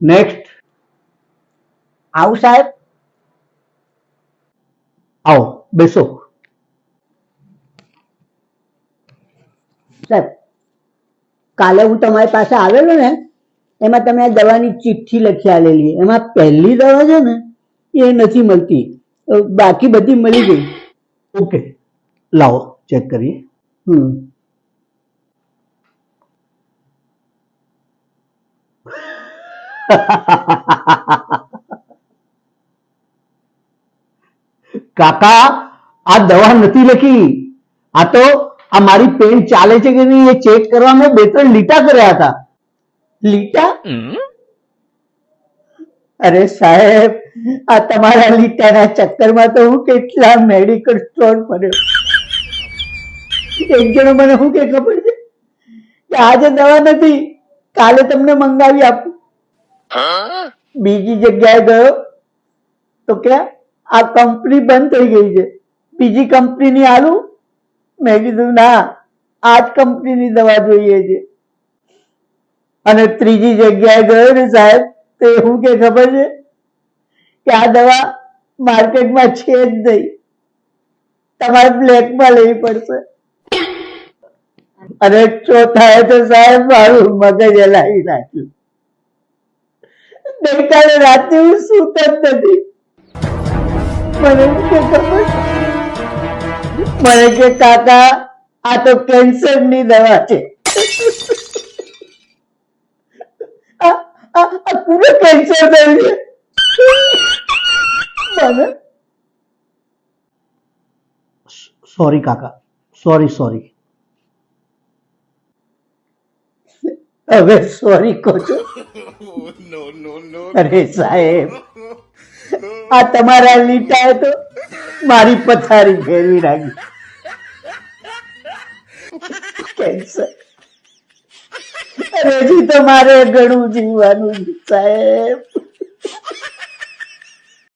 Next. આવું સાહેબ. આવો બેસો. સાહેબ, કાલે હું તમારી પાસે આવેલો ને, એમાં તમે આ દવાની ચિઠ્ઠી લખી આલેલી, એમાં પહેલી દવા છે ને એ નથી મળતી, બાકી બધી મળી ગઈ. ઓકે, લાવો ચેક કરીએ. કાકા, આ દવા નથી લખી. આ તો આ મારી પેન ચાલે છે કે નહીં એ ચેક કરવા મેં 2-3 લીટા કર્યા હતા. લીટા? અરે સાહેબ, આ તમારા લીટાના ચક્કરમાં તો હું કેટલા મેડિકલ સ્ટોર ફર્યો. એક જણો મને શું કે ખબર છે કે આજે દવા નથી, કાલે તમને મંગાવી આપું. બીજી જગ્યાએ ગયો તો કે આ કંપની બંધ થઈ ગઈ છે, બીજી કંપનીની આલું. મેં કીધું ના, આ જ કંપનીની દવા જોઈએ છે. અને ત્રીજી જગ્યાએ ગયો ને સાહેબ, તો એવું કે ખબર છે કે આ દવા માર્કેટમાં છે જ નહીં, તમારે બ્લેકમાં લેવી પડશે. અને ચોથાએ તો સાહેબ મારું મગજ હલાવી નાખ્યું. ગઈકાલે રાતે હું સૂતો જ નથી. મને કે ખબર, મને કે કાકા આ તો કેન્સરની દવા છે. પૂરો કેન્સર થયું છે મને. સોરી કાકા, સોરી. હવે સોરી કહો છો? અરે સાહેબ, આ તમારા લીટાએ તો મારી પથારી ફેરવી નાખી. કેન્સર. અરે હજી તો મારે ઘણું જીવવાનું છે સાહેબ.